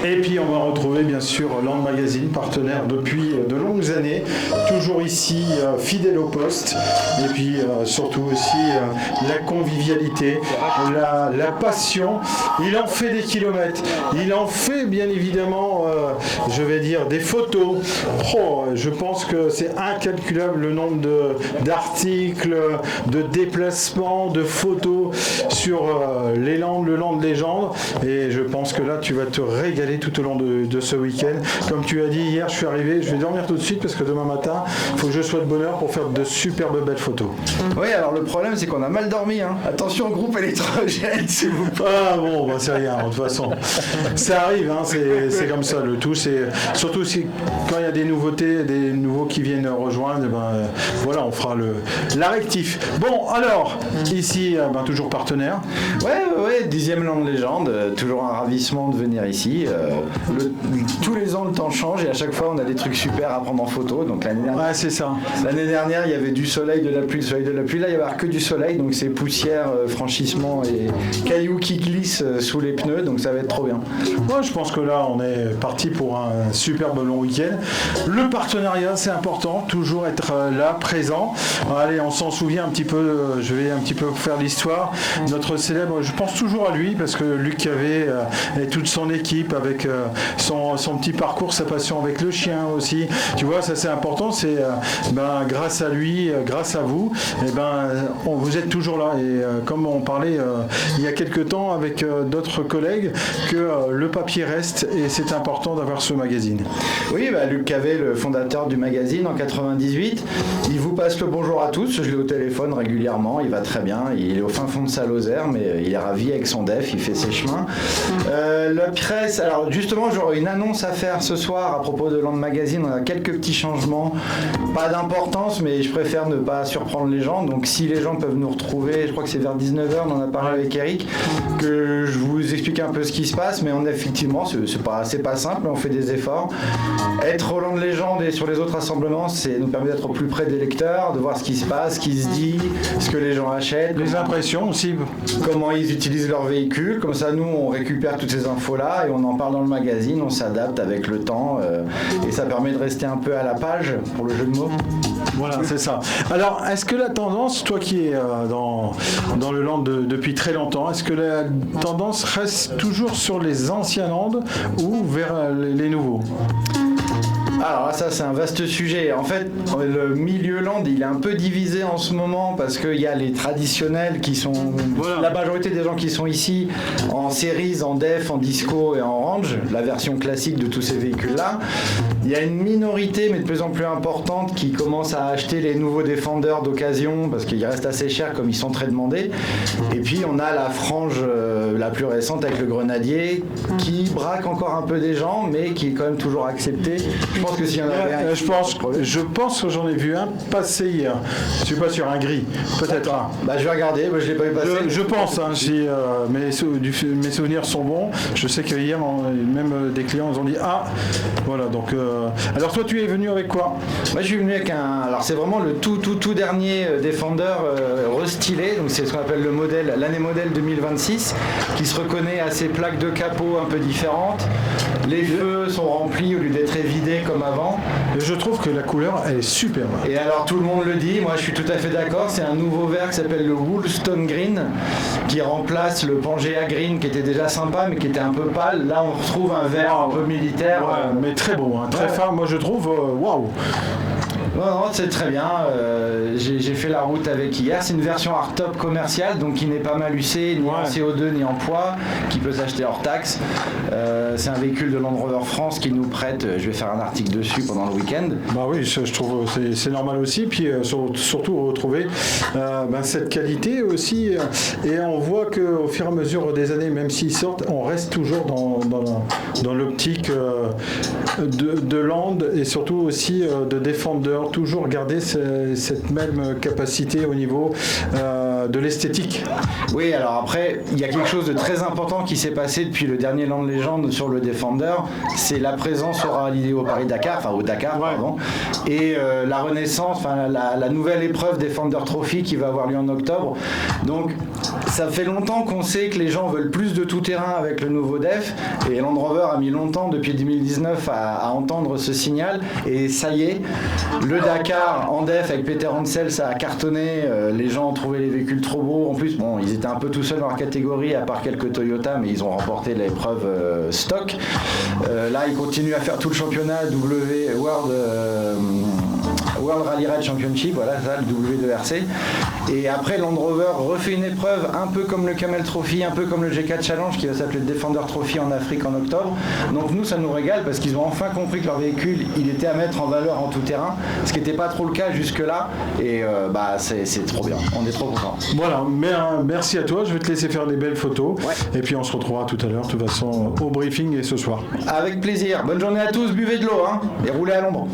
Et puis on va retrouver bien sûr Land Magazine, partenaire depuis de longues années, toujours ici, fidèle au poste, et puis surtout aussi la convivialité, la passion. Il en fait des kilomètres, il en fait bien évidemment, je vais dire, des photos. Je pense que c'est incalculable le nombre d'articles, de déplacements, de photos sur le Land Légende, et je pense que là tu vas te régaler tout au long de ce week-end. Comme tu as dit hier, je suis arrivé, je vais dormir tout de suite parce que demain matin, il faut que je sois de bonne heure pour faire de superbes belles photos. Oui, alors le problème c'est qu'on a mal dormi. Attention au groupe électrogène, s'il vous plaît. Ah bon, c'est rien, de toute façon. Ça arrive, c'est comme ça. Le tout, c'est surtout quand il y a des nouveautés, des nouveaux qui viennent rejoindre, voilà, on fera la rectif. Bon, alors, ici, toujours partenaire. Ouais, 10e Land Légende, toujours un ravissement de venir ici. Tous les ans, le temps change et à chaque fois, on a des trucs super à prendre en photo. Donc l'année dernière, ouais, c'est ça. L'année dernière, il y avait du soleil, de la pluie, de la pluie. Là, il y avait que du soleil, donc c'est poussière, franchissement et cailloux qui glissent sous les pneus, donc ça va être trop bien. Moi, je pense que là, on est parti pour un superbe long week-end. Le partenariat, c'est important, toujours être là, présent. Allez, on s'en souvient un petit peu, je vais un petit peu faire l'histoire. Notre célèbre, je pense toujours à lui, parce que Luc Cavé et toute son équipe, avec son petit parcours, sa passion avec le chien aussi. Tu vois, ça c'est important, c'est grâce à lui, grâce à vous, vous êtes toujours là. Et comme on parlait il y a quelques temps avec d'autres collègues, que le papier reste et c'est important d'avoir ce magazine. Oui, Luc Cavé, le fondateur du magazine en 98, il vous passe le bonjour à tous, je l'ai au téléphone régulièrement, il va très bien, il est au fin fond de sa Lozère, mais il est ravi avec son DEF, il fait ses chemins. La presse, alors justement j'aurai une annonce à faire ce soir à propos de Land Magazine, on a quelques petits changements, pas d'importance, mais je préfère ne pas surprendre les gens, donc si les gens peuvent nous retrouver, je crois que c'est vers 19h, on en a parlé avec Eric, que je vous explique un peu ce qui se passe, mais effectivement, c'est pas simple, on fait des efforts. Être au Land Légende et sur les autres rassemblements, c'est nous permet d'être au plus près des lecteurs, de voir ce qui se passe, ce qui se dit, ce que les gens achètent. Les impressions aussi. Comment ils utilisent leur véhicule. Comme ça, nous, on récupère toutes ces infos-là et on en parle dans le magazine, on s'adapte avec le temps et ça permet de rester un peu à la page, pour le jeu de mots. Voilà, c'est ça. Alors, est-ce que la tendance, toi qui es dans le Land depuis très longtemps, est-ce que la tendance reste toujours sur les anciens Lands ou vers les nouveaux ? Alors ça c'est un vaste sujet. En fait, le milieu Land il est un peu divisé en ce moment parce qu'il y a les traditionnels qui sont la majorité des gens qui sont ici en series, en def, en disco et en range, la version classique de tous ces véhicules-là. Il y a une minorité mais de plus en plus importante qui commence à acheter les nouveaux Defender d'occasion parce qu'ils restent assez chers comme ils sont très demandés. Et puis on a la frange la plus récente avec le Grenadier qui braque encore un peu des gens mais qui est quand même toujours accepté. Je pense que s'il y en avait un, je pense que j'en ai vu un passer hier. Je suis pas sûr, un gris, peut-être un. Je vais regarder, je l'ai pas vu passer. Je pense, si mes souvenirs sont bons. Je sais que hier, même des clients nous ont dit voilà. Donc, alors toi, tu es venu avec quoi ? Moi, je suis venu avec alors c'est vraiment le tout dernier Defender restylé. Donc c'est ce qu'on appelle l'année modèle 2026, qui se reconnaît à ses plaques de capot un peu différentes. Les feux sont remplis au lieu d'être évidés comme avant. Je trouve que la couleur, elle est superbe. Et alors tout le monde le dit, moi je suis tout à fait d'accord, c'est un nouveau vert qui s'appelle le Woolstone Green, qui remplace le Pangea Green qui était déjà sympa mais qui était un peu pâle. Là on retrouve un vert un peu militaire. Mais très beau, très fin, moi je trouve, waouh. Non, c'est très bien. J'ai fait la route avec hier. C'est une version hardtop commerciale, donc qui n'est pas mal usée, ni en CO2 ni en poids, qui peut s'acheter hors taxe. C'est un véhicule de Land Rover France qui nous prête. Je vais faire un article dessus pendant le week-end. Oui, je trouve c'est normal aussi. Puis surtout retrouver cette qualité aussi. Et on voit qu'au fur et à mesure des années, même s'ils sortent, on reste toujours dans l'optique de Land et surtout aussi de Defender. Toujours garder cette même capacité au niveau de l'esthétique. Oui, alors après, il y a quelque chose de très important qui s'est passé depuis le dernier Land Légende sur le Defender, c'est la présence au Rallye au Paris-Dakar, au Dakar, pardon, et la renaissance, la nouvelle épreuve Defender Trophy qui va avoir lieu en octobre. Donc, Ça fait longtemps qu'on sait que les gens veulent plus de tout-terrain avec le nouveau DEF et Land Rover a mis longtemps, depuis 2019, à entendre ce signal et ça y est, le Dakar en DEF avec Peter Hansel, ça a cartonné, les gens ont trouvé les véhicules trop beaux, en plus bon, ils étaient un peu tout seuls dans leur catégorie à part quelques Toyota, mais ils ont remporté l'épreuve stock. Là ils continuent à faire tout le championnat World Rally Raid Championship, voilà ça, le W2RC. Et après, Land Rover refait une épreuve un peu comme le Camel Trophy, un peu comme le G4 Challenge qui va s'appeler le Defender Trophy en Afrique en octobre. Donc nous, ça nous régale parce qu'ils ont enfin compris que leur véhicule, il était à mettre en valeur en tout terrain, ce qui n'était pas trop le cas jusque-là. Et c'est trop bien, on est trop contents. Voilà, merci à toi, je vais te laisser faire des belles photos. Ouais. Et puis on se retrouvera tout à l'heure, de toute façon, au briefing et ce soir. Avec plaisir. Bonne journée à tous, buvez de l'eau et roulez à l'ombre.